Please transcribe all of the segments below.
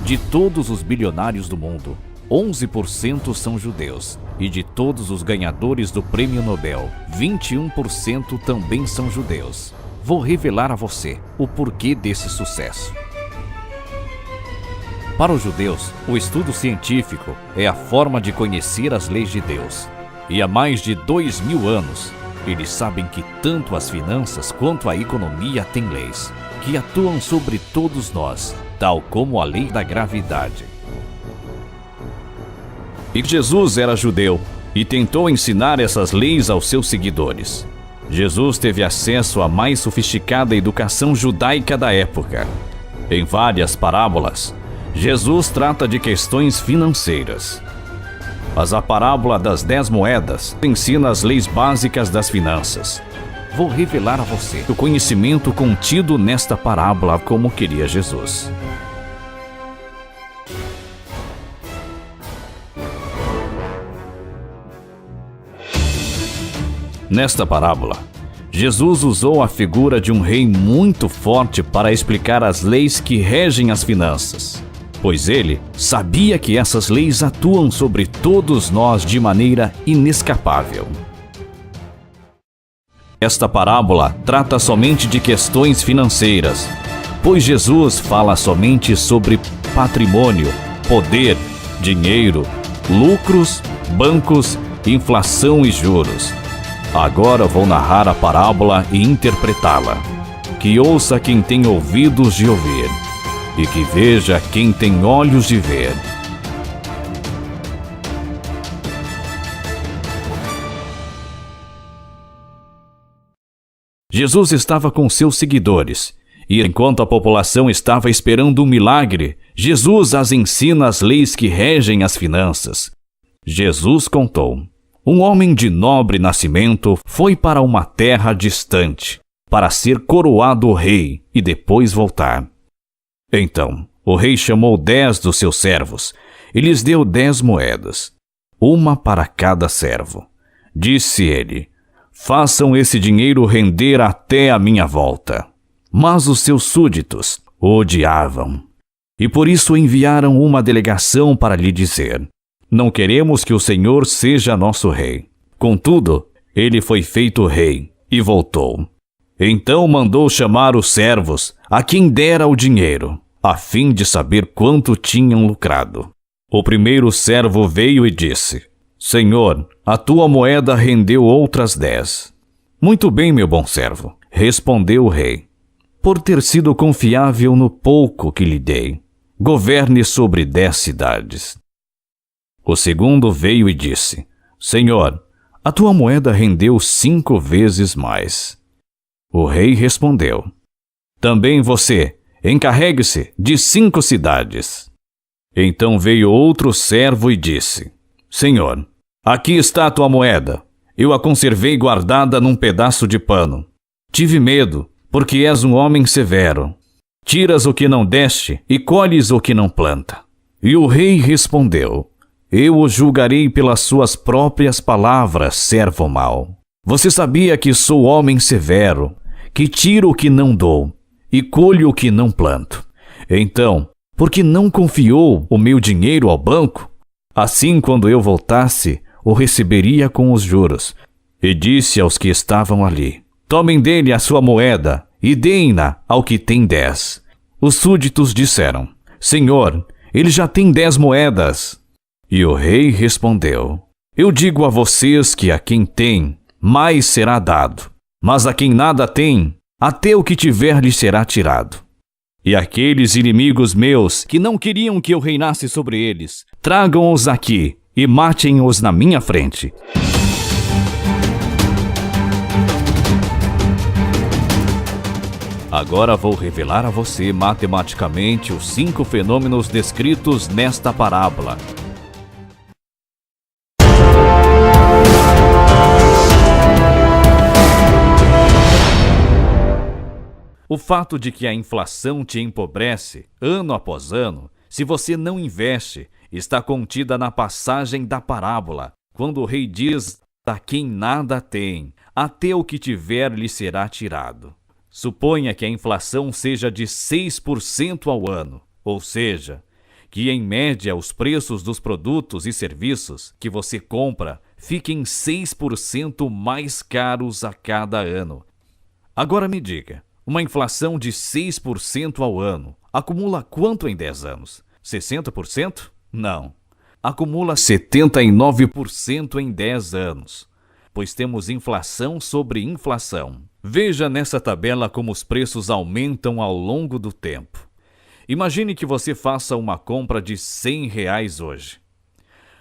De todos os bilionários do mundo, 11% são judeus. E de todos os ganhadores do Prêmio Nobel, 21% também são judeus. Vou revelar a você o porquê desse sucesso. Para os judeus, o estudo científico é a forma de conhecer as leis de Deus. E há mais de 2000 anos, eles sabem que tanto as finanças quanto a economia têm leis que atuam sobre todos nós, tal como a lei da gravidade. E Jesus era judeu e tentou ensinar essas leis aos seus seguidores. Jesus teve acesso à mais sofisticada educação judaica da época. Em várias parábolas, Jesus trata de questões financeiras. Mas a parábola das 10 moedas ensina as leis básicas das finanças. Vou revelar a você o conhecimento contido nesta parábola como queria Jesus. Nesta parábola, Jesus usou a figura de um rei muito forte para explicar as leis que regem as finanças, pois ele sabia que essas leis atuam sobre todos nós de maneira inescapável. Esta parábola trata somente de questões financeiras, pois Jesus fala somente sobre patrimônio, poder, dinheiro, lucros, bancos, inflação e juros. Agora vou narrar a parábola e interpretá-la. Que ouça quem tem ouvidos de ouvir, e que veja quem tem olhos de ver. Jesus estava com seus seguidores, e enquanto a população estava esperando um milagre, Jesus as ensina as leis que regem as finanças. Jesus contou: um homem de nobre nascimento foi para uma terra distante, para ser coroado rei e depois voltar. Então, o rei chamou 10 dos seus servos e lhes deu 10 moedas, uma para cada servo. Disse ele: façam esse dinheiro render até a minha volta. Mas os seus súditos o odiavam, e por isso enviaram uma delegação para lhe dizer: não queremos que o Senhor seja nosso rei. Contudo, ele foi feito rei e voltou. Então mandou chamar os servos, a quem dera o dinheiro, a fim de saber quanto tinham lucrado. O primeiro servo veio e disse: Senhor, a tua moeda rendeu outras 10. Muito bem, meu bom servo, respondeu o rei. Por ter sido confiável no pouco que lhe dei, governe sobre 10 cidades. O segundo veio e disse: Senhor, a tua moeda rendeu 5 vezes mais. O rei respondeu: também você, encarregue-se de 5 cidades. Então veio outro servo e disse: Senhor, aqui está a tua moeda. Eu a conservei guardada num pedaço de pano. Tive medo, porque és um homem severo. Tiras o que não deste e colhes o que não planta. E o rei respondeu: eu o julgarei pelas suas próprias palavras, servo mau. Você sabia que sou homem severo, que tiro o que não dou e colho o que não planto. Então, por que não confiou o meu dinheiro ao banco? Assim, quando eu voltasse, o receberia com os juros. E disse aos que estavam ali: tomem dele a sua moeda e deem-na ao que tem 10. Os súditos disseram: Senhor, ele já tem 10 moedas. E o rei respondeu: eu digo a vocês que a quem tem, mais será dado, mas a quem nada tem, até o que tiver lhe será tirado. E aqueles inimigos meus que não queriam que eu reinasse sobre eles, tragam-os aqui e matem-os na minha frente. Agora vou revelar a você matematicamente os 5 fenômenos descritos nesta parábola. O fato de que a inflação te empobrece, ano após ano, se você não investe, está contida na passagem da parábola, quando o rei diz: a quem nada tem, até o que tiver lhe será tirado. Suponha que a inflação seja de 6% ao ano, ou seja, que, em média, os preços dos produtos e serviços que você compra fiquem 6% mais caros a cada ano. Agora me diga, uma inflação de 6% ao ano acumula quanto em 10 anos? 60%? Não. Acumula 79% em 10 anos, pois temos inflação sobre inflação. Veja nessa tabela como os preços aumentam ao longo do tempo. Imagine que você faça uma compra de R$100 hoje.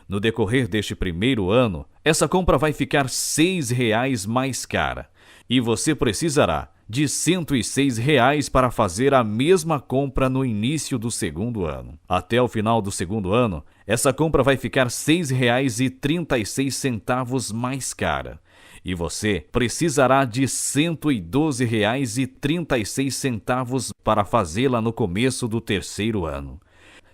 No decorrer deste primeiro ano, essa compra vai ficar R$6 mais cara, e você precisará de R$106 para fazer a mesma compra no início do segundo ano. Até o final do segundo ano, essa compra vai ficar R$6,36 mais cara, e você precisará de R$112,36 para fazê-la no começo do terceiro ano.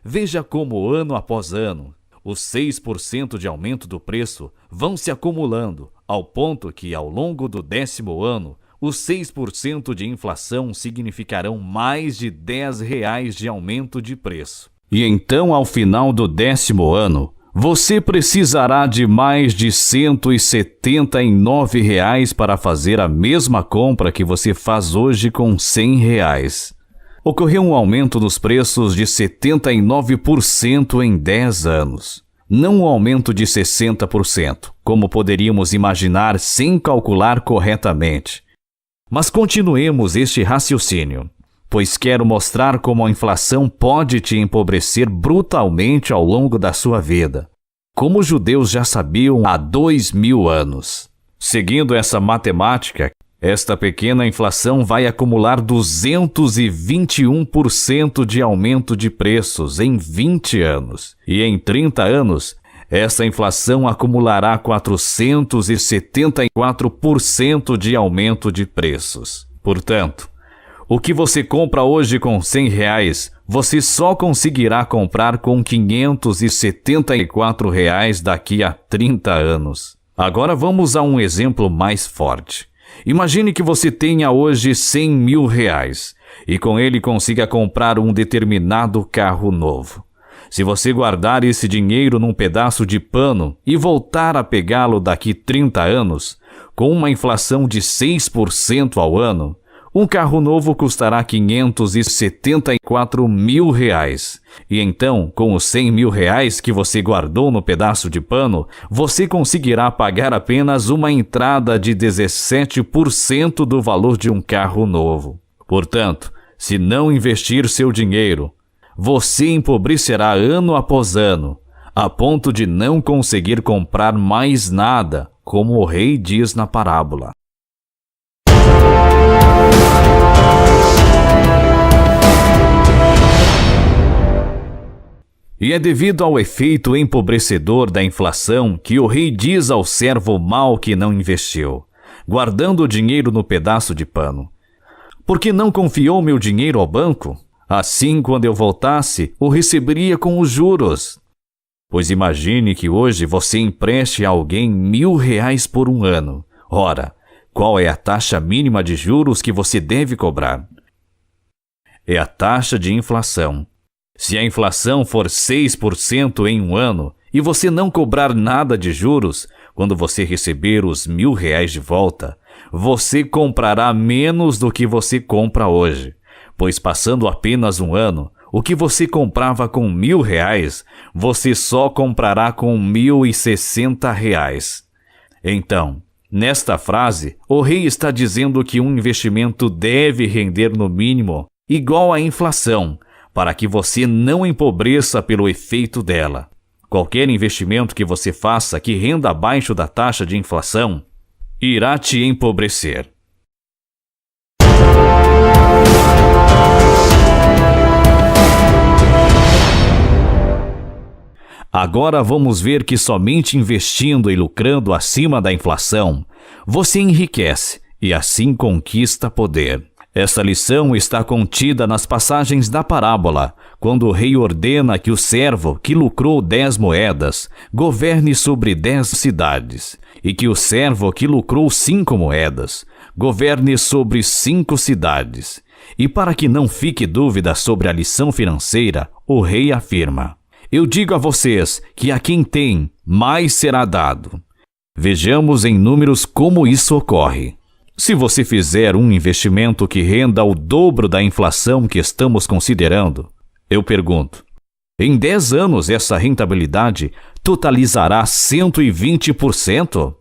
Veja como, ano após ano, os 6% de aumento do preço vão se acumulando, ao ponto que, ao longo do 10º ano, os 6% de inflação significarão mais de R$10 de aumento de preço. E então, ao final do 10º ano, você precisará de mais de R$179 para fazer a mesma compra que você faz hoje com R$100. Ocorreu um aumento dos preços de 79% em 10 anos. Não um aumento de 60%, como poderíamos imaginar sem calcular corretamente. Mas continuemos este raciocínio, pois quero mostrar como a inflação pode te empobrecer brutalmente ao longo da sua vida, como os judeus já sabiam há 2000 anos. Seguindo essa matemática, esta pequena inflação vai acumular 221% de aumento de preços em 20 anos. E em 30 anos, essa inflação acumulará 474% de aumento de preços. Portanto, o que você compra hoje com R$100, você só conseguirá comprar com R$574 daqui a 30 anos. Agora vamos a um exemplo mais forte. Imagine que você tenha hoje R$100 mil e com ele consiga comprar um determinado carro novo. Se você guardar esse dinheiro num pedaço de pano e voltar a pegá-lo daqui 30 anos, com uma inflação de 6% ao ano, um carro novo custará R$574 mil. E então, com os R$100 mil que você guardou no pedaço de pano, você conseguirá pagar apenas uma entrada de 17% do valor de um carro novo. Portanto, se não investir seu dinheiro, você empobrecerá ano após ano, a ponto de não conseguir comprar mais nada, como o rei diz na parábola. E é devido ao efeito empobrecedor da inflação que o rei diz ao servo mau que não investiu, guardando o dinheiro no pedaço de pano: "Por que não confiou meu dinheiro ao banco? Assim, quando eu voltasse, o receberia com os juros." Pois imagine que hoje você empreste a alguém R$1.000 por um ano. Ora, qual é a taxa mínima de juros que você deve cobrar? É a taxa de inflação. Se a inflação for 6% em um ano e você não cobrar nada de juros, quando você receber os R$1.000 de volta, você comprará menos do que você compra hoje, pois passando apenas um ano, o que você comprava com R$1.000, você só comprará com R$1.060. Então, nesta frase, o rei está dizendo que um investimento deve render no mínimo igual à inflação, para que você não empobreça pelo efeito dela. Qualquer investimento que você faça que renda abaixo da taxa de inflação irá te empobrecer. Agora vamos ver que somente investindo e lucrando acima da inflação, você enriquece e assim conquista poder. Esta lição está contida nas passagens da parábola, quando o rei ordena que o servo que lucrou 10 moedas governe sobre 10 cidades, e que o servo que lucrou 5 moedas governe sobre 5 cidades. E para que não fique dúvida sobre a lição financeira, o rei afirma: eu digo a vocês que a quem tem, mais será dado. Vejamos em números como isso ocorre. Se você fizer um investimento que renda o dobro da inflação que estamos considerando, eu pergunto, em 10 anos essa rentabilidade totalizará 120%?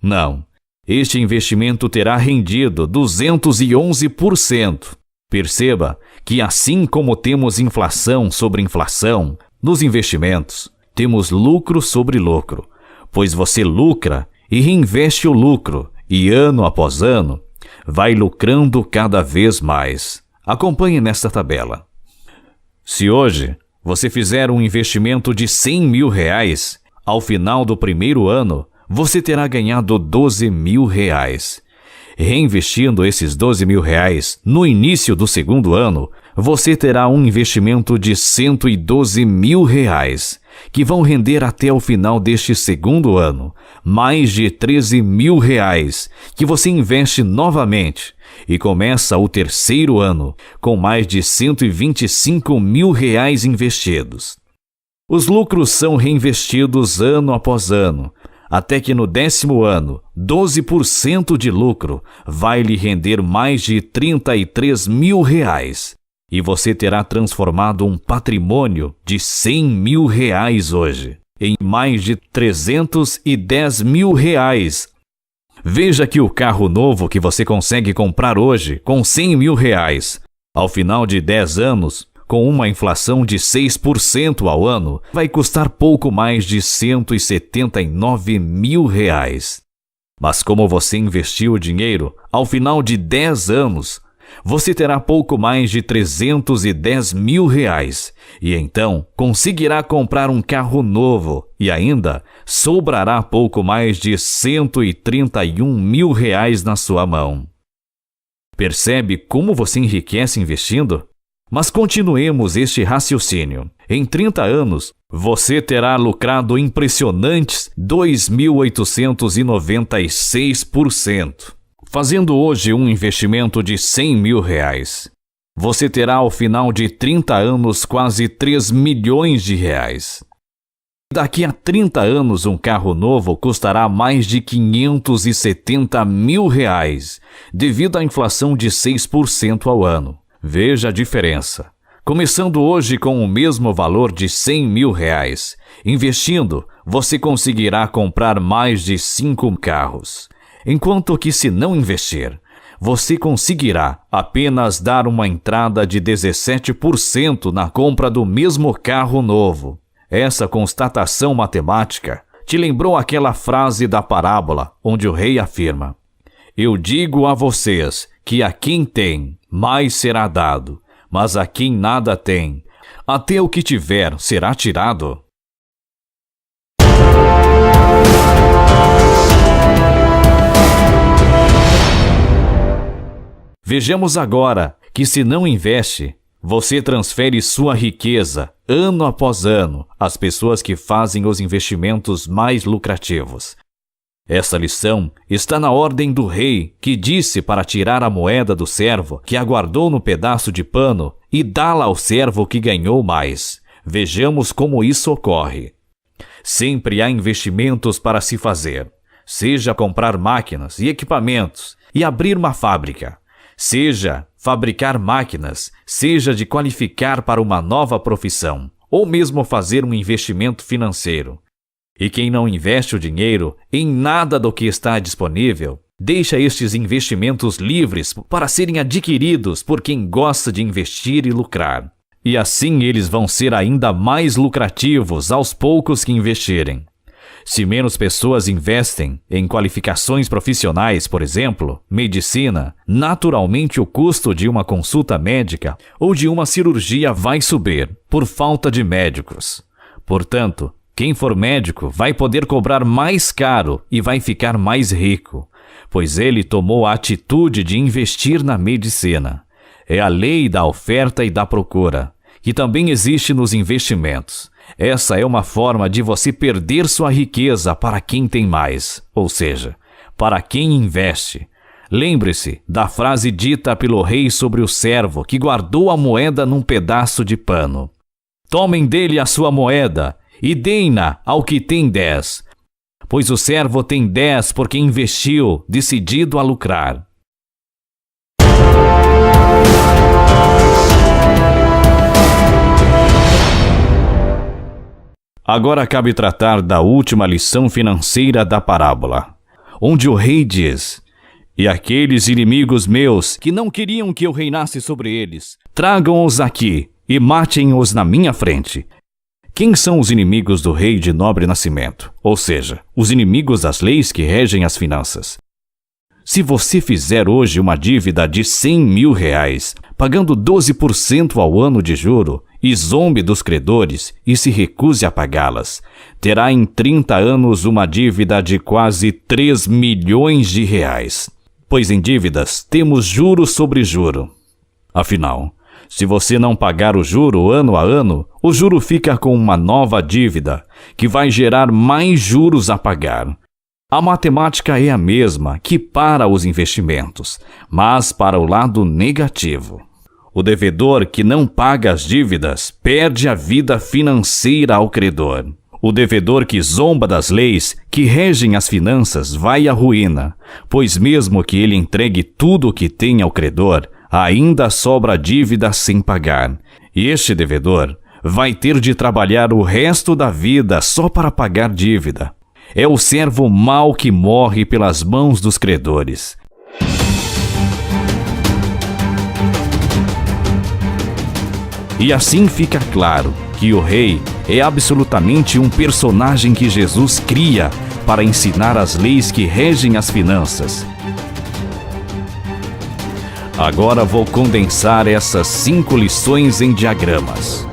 Não. Este investimento terá rendido 211%. Perceba que assim como temos inflação sobre inflação, nos investimentos, temos lucro sobre lucro, pois você lucra e reinveste o lucro, e ano após ano, vai lucrando cada vez mais. Acompanhe nesta tabela. Se hoje você fizer um investimento de R$100 mil, ao final do primeiro ano, você terá ganhado R$12 mil. Reinvestindo esses R$12 mil no início do segundo ano, você terá um investimento de R$112 mil, que vão render até o final deste segundo ano, mais de R$13 mil, que você investe novamente, e começa o terceiro ano, com mais de R$125 mil investidos. Os lucros são reinvestidos ano após ano, até que no 10º ano, 12% de lucro vai lhe render mais de R$33 mil, e você terá transformado um patrimônio de R$100 mil hoje em mais de R$310 mil. Veja que o carro novo que você consegue comprar hoje com R$100 mil, ao final de 10 anos, com uma inflação de 6% ao ano, vai custar pouco mais de R$179 mil. Mas como você investiu o dinheiro, ao final de 10 anos, você terá pouco mais de R$310 mil, e então conseguirá comprar um carro novo e ainda sobrará pouco mais de R$131 mil na sua mão. Percebe como você enriquece investindo? Mas continuemos este raciocínio. Em 30 anos, você terá lucrado impressionantes 2.896%. Fazendo hoje um investimento de R$100 mil, você terá ao final de 30 anos quase R$3 milhões. Daqui a 30 anos um carro novo custará mais de R$570 mil, devido à inflação de 6% ao ano. Veja a diferença. Começando hoje com o mesmo valor de R$100 mil, investindo, você conseguirá comprar mais de 5 carros. Enquanto que se não investir, você conseguirá apenas dar uma entrada de 17% na compra do mesmo carro novo. Essa constatação matemática te lembrou aquela frase da parábola onde o rei afirma: eu digo a vocês que a quem tem, mais será dado, mas a quem nada tem, até o que tiver será tirado. Vejamos agora que se não investe, você transfere sua riqueza, ano após ano, às pessoas que fazem os investimentos mais lucrativos. Essa lição está na ordem do rei, que disse para tirar a moeda do servo que aguardou no pedaço de pano e dá-la ao servo que ganhou mais. Vejamos como isso ocorre. Sempre há investimentos para se fazer, seja comprar máquinas e equipamentos e abrir uma fábrica, seja fabricar máquinas, seja de qualificar para uma nova profissão, ou mesmo fazer um investimento financeiro. E quem não investe o dinheiro em nada do que está disponível, deixa estes investimentos livres para serem adquiridos por quem gosta de investir e lucrar. E assim eles vão ser ainda mais lucrativos aos poucos que investirem. Se menos pessoas investem em qualificações profissionais, por exemplo, medicina, naturalmente o custo de uma consulta médica ou de uma cirurgia vai subir por falta de médicos. Portanto, quem for médico vai poder cobrar mais caro e vai ficar mais rico, pois ele tomou a atitude de investir na medicina. É a lei da oferta e da procura, que também existe nos investimentos. Essa é uma forma de você perder sua riqueza para quem tem mais, ou seja, para quem investe. Lembre-se da frase dita pelo rei sobre o servo que guardou a moeda num pedaço de pano. Tomem dele a sua moeda e deem-na ao que tem 10, pois o servo tem 10 porque investiu, decidido a lucrar. Agora cabe tratar da última lição financeira da parábola, onde o rei diz: "E aqueles inimigos meus que não queriam que eu reinasse sobre eles, tragam-os aqui e matem-os na minha frente." Quem são os inimigos do rei de nobre nascimento? Ou seja, os inimigos das leis que regem as finanças. Se você fizer hoje uma dívida de 100 mil reais, pagando 12% ao ano de juro, e zombe dos credores e se recuse a pagá-las, terá em 30 anos uma dívida de quase 3 milhões de reais. Pois em dívidas temos juro sobre juro. Afinal, se você não pagar o juro ano a ano, o juro fica com uma nova dívida, que vai gerar mais juros a pagar. A matemática é a mesma que para os investimentos, mas para o lado negativo. O devedor que não paga as dívidas perde a vida financeira ao credor. O devedor que zomba das leis que regem as finanças vai à ruína, pois mesmo que ele entregue tudo o que tem ao credor, ainda sobra dívida sem pagar. E este devedor vai ter de trabalhar o resto da vida só para pagar dívida. É o servo mau que morre pelas mãos dos credores. E assim fica claro que o rei é absolutamente um personagem que Jesus cria para ensinar as leis que regem as finanças. Agora vou condensar essas 5 lições em diagramas.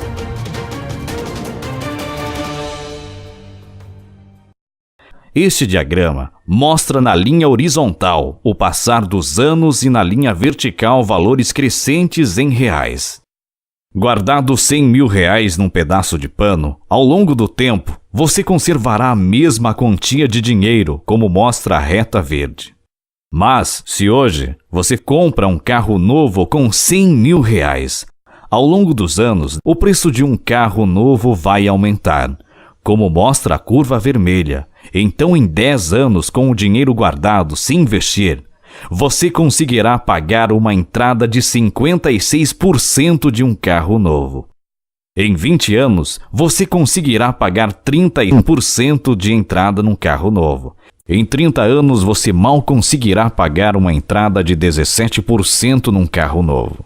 Este diagrama mostra na linha horizontal o passar dos anos e na linha vertical valores crescentes em reais. Guardado 100 mil reais num pedaço de pano, ao longo do tempo, você conservará a mesma quantia de dinheiro, como mostra a reta verde. Mas, se hoje você compra um carro novo com 100 mil reais, ao longo dos anos, o preço de um carro novo vai aumentar, como mostra a curva vermelha. Então, em 10 anos, com o dinheiro guardado sem investir, você conseguirá pagar uma entrada de 56% de um carro novo. Em 20 anos, você conseguirá pagar 31% de entrada num carro novo. Em 30 anos, você mal conseguirá pagar uma entrada de 17% num carro novo.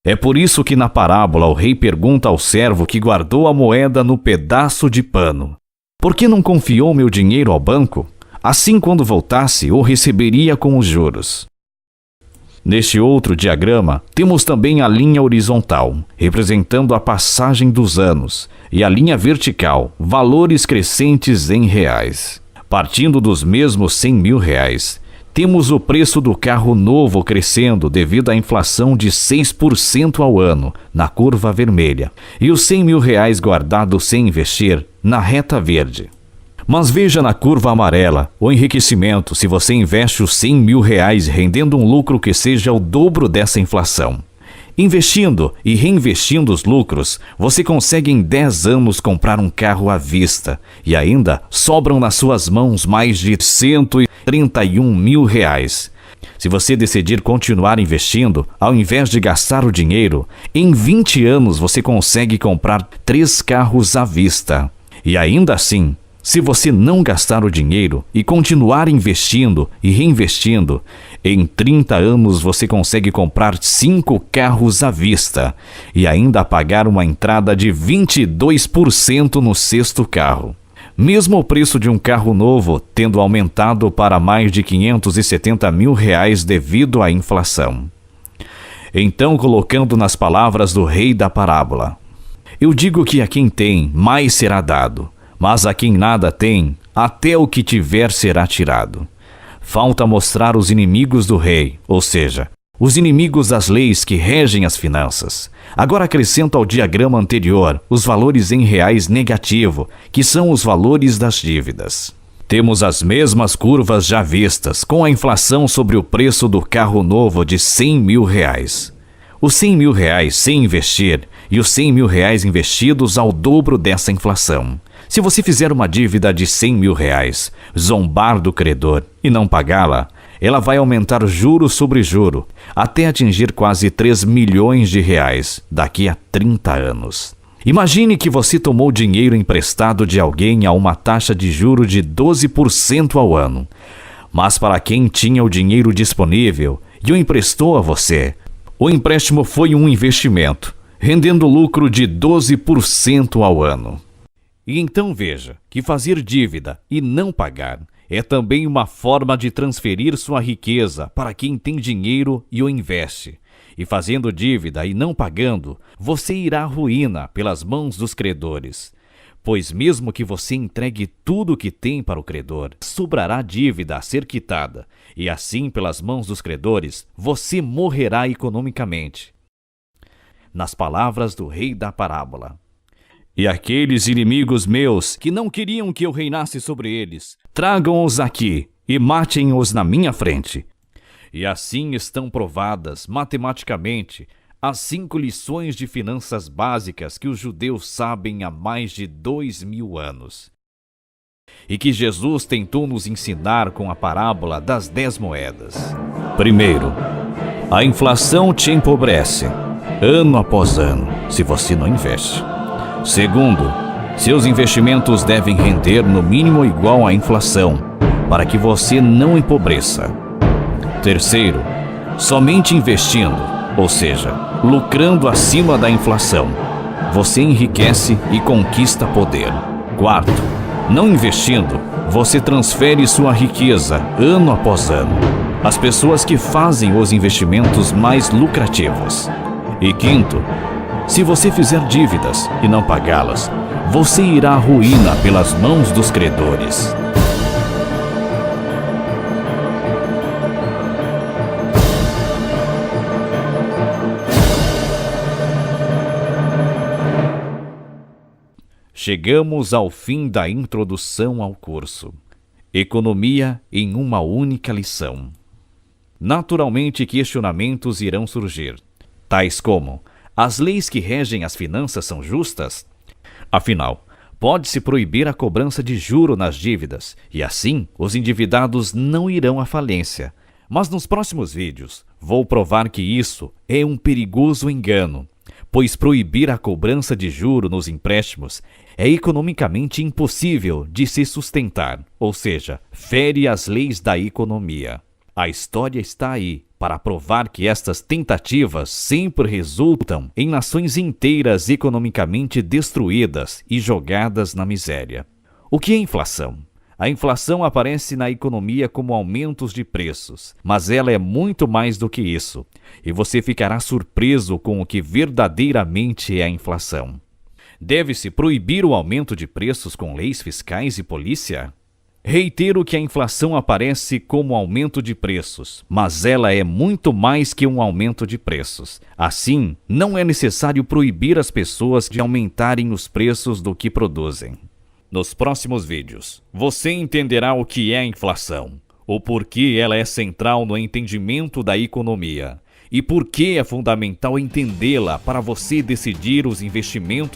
É por isso que na parábola o rei pergunta ao servo que guardou a moeda no pedaço de pano: "Por que não confiou meu dinheiro ao banco? Assim, quando voltasse, o receberia com os juros." Neste outro diagrama, temos também a linha horizontal, representando a passagem dos anos, e a linha vertical, valores crescentes em reais. Partindo dos mesmos 100 mil reais, temos o preço do carro novo crescendo devido à inflação de 6% ao ano, na curva vermelha, e os 100 mil reais guardados sem investir, na reta verde. Mas veja na curva amarela o enriquecimento se você investe os 100 mil reais rendendo um lucro que seja o dobro dessa inflação. Investindo e reinvestindo os lucros, você consegue em 10 anos comprar um carro à vista e ainda sobram nas suas mãos mais de 131 mil reais. Se você decidir continuar investindo, ao invés de gastar o dinheiro, em 20 anos você consegue comprar 3 carros à vista. E ainda assim, se você não gastar o dinheiro e continuar investindo e reinvestindo, em 30 anos você consegue comprar 5 carros à vista e ainda pagar uma entrada de 22% no 6º carro. Mesmo o preço de um carro novo tendo aumentado para mais de 570 mil reais devido à inflação. Então, colocando nas palavras do rei da parábola: "Eu digo que a quem tem, mais será dado. Mas a quem nada tem, até o que tiver será tirado." Falta mostrar os inimigos do rei, ou seja, os inimigos das leis que regem as finanças. Agora acrescento ao diagrama anterior os valores em reais negativo, que são os valores das dívidas. Temos as mesmas curvas já vistas, com a inflação sobre o preço do carro novo de R$100 mil. Os R$100 mil sem investir e os R$100 mil investidos ao dobro dessa inflação. Se você fizer uma dívida de R$100 mil, zombar do credor e não pagá-la, ela vai aumentar juro sobre juro, até atingir quase R$3 milhões daqui a 30 anos. Imagine que você tomou dinheiro emprestado de alguém a uma taxa de juro de 12% ao ano. Mas para quem tinha o dinheiro disponível e o emprestou a você, o empréstimo foi um investimento, rendendo lucro de 12% ao ano. E então veja que fazer dívida e não pagar é também uma forma de transferir sua riqueza para quem tem dinheiro e o investe. E fazendo dívida e não pagando, você irá à ruína pelas mãos dos credores. Pois mesmo que você entregue tudo o que tem para o credor, sobrará dívida a ser quitada, e assim pelas mãos dos credores, você morrerá economicamente. Nas palavras do rei da parábola: e aqueles inimigos meus que não queriam que eu reinasse sobre eles, tragam-os aqui e matem-os na minha frente. E assim estão provadas, matematicamente, as 5 lições de finanças básicas que os judeus sabem há mais de 2000 anos. E que Jesus tentou nos ensinar com a parábola das 10 moedas. Primeiro, a inflação te empobrece, ano após ano, se você não investe. Segundo, seus investimentos devem render no mínimo igual à inflação, para que você não empobreça. Terceiro, somente investindo, ou seja, lucrando acima da inflação, você enriquece e conquista poder. Quarto, não investindo, você transfere sua riqueza ano após ano às pessoas que fazem os investimentos mais lucrativos. E quinto, se você fizer dívidas e não pagá-las, você irá à ruína pelas mãos dos credores. Chegamos ao fim da introdução ao curso. Economia em uma única lição. Naturalmente, questionamentos irão surgir, tais como: as leis que regem as finanças são justas? Afinal, pode-se proibir a cobrança de juro nas dívidas, e assim os endividados não irão à falência. Mas nos próximos vídeos, vou provar que isso é um perigoso engano, pois proibir a cobrança de juro nos empréstimos é economicamente impossível de se sustentar, ou seja, fere as leis da economia. A história está aí para provar que estas tentativas sempre resultam em nações inteiras economicamente destruídas e jogadas na miséria. O que é inflação? A inflação aparece na economia como aumentos de preços, mas ela é muito mais do que isso, e você ficará surpreso com o que verdadeiramente é a inflação. Deve-se proibir o aumento de preços com leis fiscais e polícia? Reitero que a inflação aparece como aumento de preços, mas ela é muito mais que um aumento de preços. Assim, não é necessário proibir as pessoas de aumentarem os preços do que produzem. Nos próximos vídeos, você entenderá o que é a inflação, o porquê ela é central no entendimento da economia e por que é fundamental entendê-la para você decidir os investimentos